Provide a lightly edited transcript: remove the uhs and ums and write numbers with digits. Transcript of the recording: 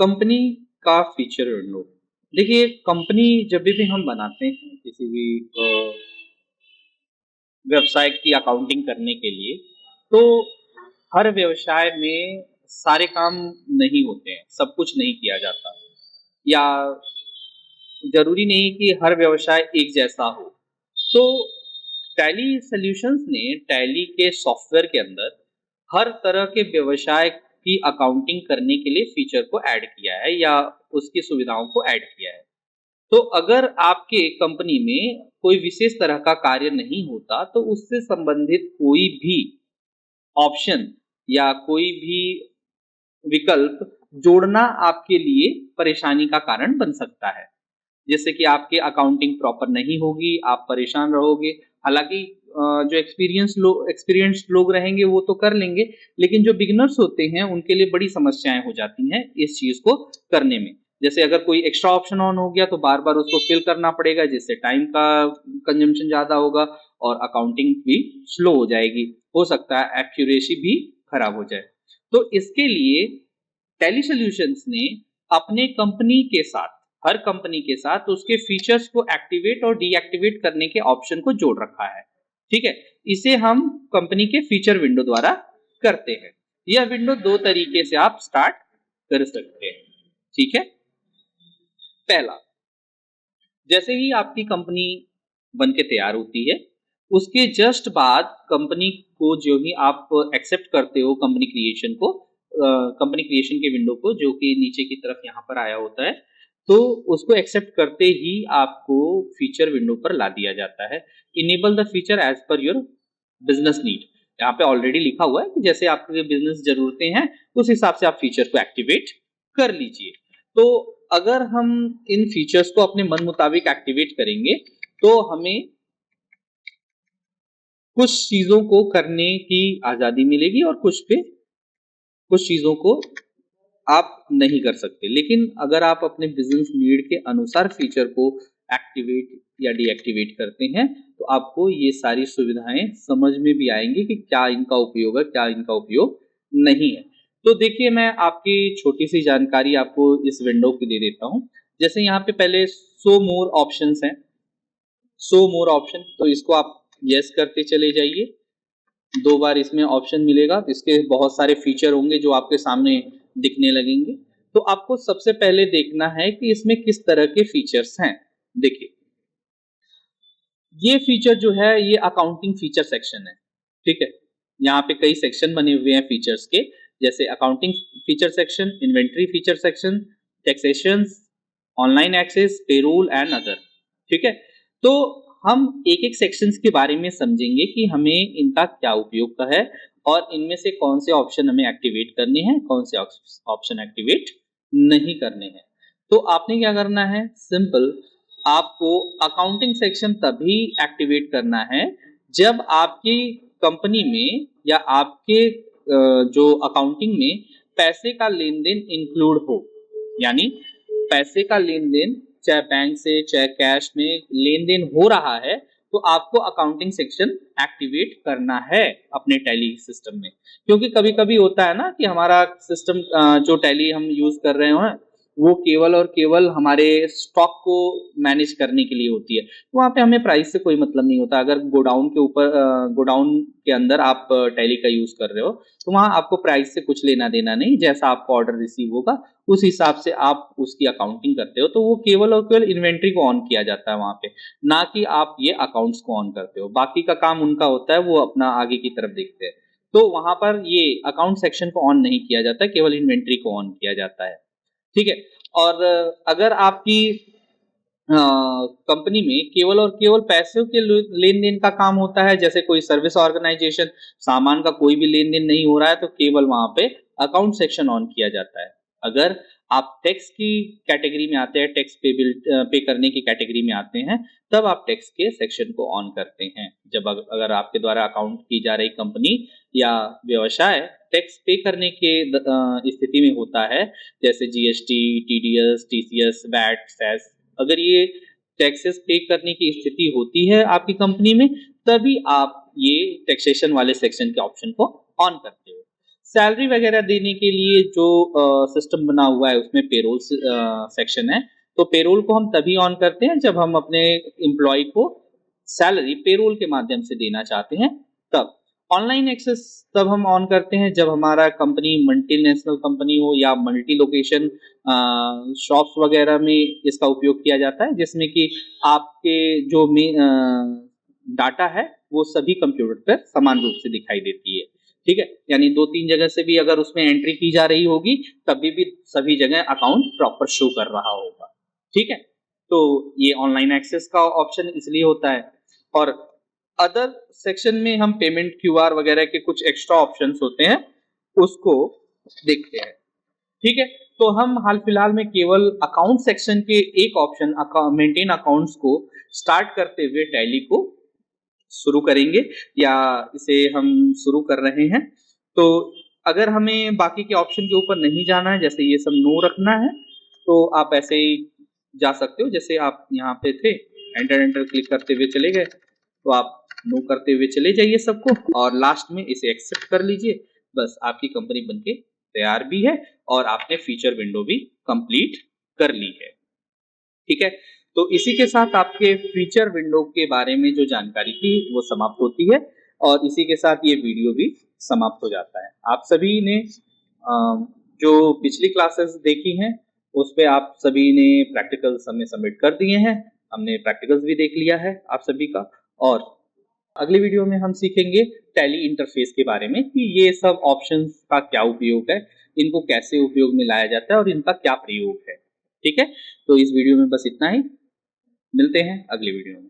Company का feature window. देखिए, company जब भी हम बनाते हैं किसी भी व्यवसाय की अकाउंटिंग करने के लिए, तो हर व्यवसाय में सारे काम नहीं होते हैं, सब कुछ नहीं किया जाता या ज़रूरी नहीं कि हर व्यवसाय एक जैसा हो। तो टैली सॉल्यूशंस ने टैली के सॉफ्टवेयर के अंदर हर तरह के व्यवसाय की अकाउंटिंग करने के लिए फीचर को ऐड किया है या उसकी सुविधाओं को ऐड किया है। तो अगर आपके कंपनी में कोई विशेष तरह का कार्य नहीं होता, तो उससे संबंधित कोई भी ऑप्शन या कोई भी विकल्प जोड़ना आपके लिए परेशानी का कारण बन सकता है। जैसे कि आपके अकाउंटिंग प्रॉपर नहीं होगी, आप परेशान रहोगे। हालाँकि जो एक्सपीरियंस्ड लोग रहेंगे वो तो कर लेंगे, लेकिन जो बिगिनर्स होते हैं उनके लिए बड़ी समस्याएँ हो जाती हैं इस चीज़ को करने में। जैसे अगर कोई एक्स्ट्रा ऑप्शन ऑन हो गया तो बार-बार उसको फिल करना पड़ेगा, जिससे टाइम का कंज़म्पशन ज़्यादा होगा और अकाउंटिंग भी स्लो हो जाएगी। हो सकता है एक्यूरेसी भी खराब हो जाए। तो इसके लिए टैली सॉल्यूशंस ने अपने कंपनी के साथ हर कंपनी के साथ उसके फीचर्स को एक्टिवेट और डीएक्टिवेट करने के ऑप्शन को जोड़ रखा है। ठीक है? इसे हम कंपनी के फीचर विंडो द्वारा करते हैं। यह विंडो दो तरीके से आप स्टार्ट कर सकते हैं। ठीक है? पहला, जैसे ही आपकी कंपनी बन के तैयार होती है, उसके जस्ट बाद कंपनी को जो ही आप एक्सेप्ट करते हो कंपनी क्रिएशन को, कंपनी क्रिएशन के विंडो को जो कि नीचे की तरफ यहाँ पर आया होता है, तो उसको एक्सेप्ट करते ही आपको फीचर विंडो पर ला दिया जाता है। Enable the feature as per your business need. यहाँ पे ऑलरेडी लिखा हुआ है कि जैसे आपके बिजनेस जरूरतें हैं उस हिसाब से आप फीचर को एक्टिवेट कर लीजिए। तो अगर हम इन फीचर्स को अपने मन मुताबिक एक्टिवेट करेंगे तो हमें कुछ चीजों को करने की आजादी मिलेगी और कुछ चीजों को आप नहीं कर सकते। लेकिन अगर आप अपने बिजनेस नीड के अनुसार फीचर को एक्टिवेट या डीएक्टिवेट करते हैं तो आपको ये सारी सुविधाएं समझ में भी आएंगी कि क्या इनका उपयोग है, क्या इनका उपयोग नहीं है। तो देखिए, मैं आपकी छोटी सी जानकारी आपको इस विंडो की दे देता हूं। जैसे यहाँ पे पहले शो मोर ऑप्शंस हैं, शो मोर ऑप्शन, तो इसको आप यस करते चले जाइए। दो बार इसमें ऑप्शन मिलेगा, तो इसके बहुत सारे फीचर होंगे जो आपके सामने दिखने लगेंगे। तो आपको सबसे पहले देखना है कि इसमें किस तरह के फीचर्स हैं। देखिए, ये फीचर जो है ये अकाउंटिंग फीचर सेक्शन है। ठीक है? यहाँ पे कई सेक्शन बने हुए हैं फीचर्स के, जैसे accounting feature section, inventory feature section, taxation, online access, payroll and other. ठीक है? तो हम एक-एक सेक्शंस के बारे में समझेंगे कि हमें इनका क्या उपयोग का है और इनमें से कौन से ऑप्शन हमें एक्टिवेट करने हैं, कौन से ऑप्शन एक्टिवेट नहीं करने हैं। तो आपने क्या करना है, सिंपल, आपको अकाउंटिंग सेक्शन तभी एक्टिवेट करना है जब आपकी कंपनी में या आपके जो अकाउंटिंग में पैसे का लेन-देन इंक्लूड हो। यानी पैसे का लेन-देन चाहे बैंक से चाहे कैश में लेन-देन हो रहा है तो आपको अकाउंटिंग सेक्शन एक्टिवेट करना है अपने टैली सिस्टम में। क्योंकि कभी-कभी होता है ना कि हमारा सिस्टम जो टैली हम यूज कर रहे हो वो केवल और केवल हमारे स्टॉक को मैनेज करने के लिए होती है। वहाँ पे हमें प्राइस से कोई मतलब नहीं होता। अगर गोडाउन के ऊपर गोडाउन के अंदर आप टैली का यूज़ कर रहे हो, तो वहाँ आपको प्राइस से कुछ लेना-देना नहीं। जैसा आपको ऑर्डर रिसीव होगा, उस हिसाब से आप उसकी अकाउंटिंग करते हो। तो वो केवल और केवल इन्वेंट्री को ऑन किया जाता है वहाँ पे, ना कि आप ये अकाउंट्स को ऑन करते हो। बाकी का काम उनका होता है, वो अपना आगे की तरफ देखते हैं। तो वहाँ पर ये अकाउंट सेक्शन को ऑन नहीं किया जाता, केवल इन्वेंट्री को ऑन किया जाता है। ठीक है? और अगर आपकी कंपनी में केवल और केवल पैसों के लेन-देन का काम होता है, जैसे कोई सर्विस ऑर्गेनाइजेशन, सामान का कोई भी लेन-देन नहीं हो रहा है, तो केवल वहाँ पे अकाउंट सेक्शन ऑन किया जाता है। अगर आप टैक्स की कैटेगरी में आते हैं, टैक्स पे करने की कैटेगरी में आते हैं, तब आप टैक्स के सेक्शन को ऑन करते हैं। जब अगर आपके द्वारा अकाउंट की जा रही कंपनी या व्यवसाय टैक्स पे करने के स्थिति में होता है, जैसे GST, TDS, TCS, VAT, cess, अगर ये टैक्सेस पे करने की स्थिति होती है आपकी कंपनी में, तभी आप ये टैक्सेशन वाले सेक्शन के ऑप्शन को ऑन करते हो। सैलरी वगैरह देने के लिए जो सिस्टम बना हुआ है उसमें पेरोल सेक्शन है। तो पेरोल को हम तभी ऑन करते हैं जब हम अपने एम्प्लॉय को सैलरी पेरोल के माध्यम से देना चाहते हैं तब। ऑनलाइन एक्सेस तब हम ऑन करते हैं जब हमारा कंपनी मल्टीनेशनल कंपनी हो या मल्टी लोकेशन शॉप्स वगैरह में इसका उपयोग किया जाता है, जिसमें कि आपके जो डाटा है वो सभी कंप्यूटर पर समान रूप से दिखाई देती है। ठीक है, यानी 2-3 जगह से भी अगर उसमें एंट्री की जा रही होगी तभी भी सभी जगह अकाउंट प्रॉपर शो कर रहा होगा। ठीक है, तो ये ऑनलाइन एक्सेस का ऑप्शन इसलिए होता है। और अदर सेक्शन में हम पेमेंट क्यूआर वगैरह के कुछ एक्स्ट्रा ऑप्शंस होते हैं, उसको देखते हैं। ठीक है, तो हम हाल फिलहाल में केवल अकाउंट सेक्शन के एक ऑप्शन मेंटेन अकाउंट्स को स्टार्ट करते हुए टैली को शुरू करेंगे या इसे हम शुरू कर रहे हैं। तो अगर हमें बाकी के ऑप्शन के ऊपर नहीं जाना है, जैसे ये सब नो रखना है, तो आप ऐसे ही जा सकते हो। जैसे आप यहाँ पे थे, एंटर एंटर क्लिक करते हुए चले गए, तो आप नो करते हुए चले जाइए सबको और लास्ट में इसे एक्सेप्ट कर लीजिए। बस आपकी कंपनी बनके तैयार भी है और आपने फीचर विंडो भी कंप्लीट कर ली है। ठीक है, तो इसी के साथ आपके फीचर विंडो के बारे में जो जानकारी थी वो समाप्त होती है और इसी के साथ ये वीडियो भी समाप्त हो जाता है। आप सभी ने जो पिछली क्लासेस देखी हैं उस पे आप सभी ने प्रैक्टिकल्स हमें सबमिट कर दिए हैं। हमने प्रैक्टिकल्स भी देख लिया है आप सभी का। और अगली वीडियो में हम सीखेंगे टैली इंटरफेस के बारे में कि ये सब ऑप्शंस का क्या उपयोग है, इनको कैसे उपयोग में लाया जाता है और इनका क्या प्रयोग है। ठीक है, तो इस वीडियो में बस इतना ही। मिलते हैं अगली वीडियो में।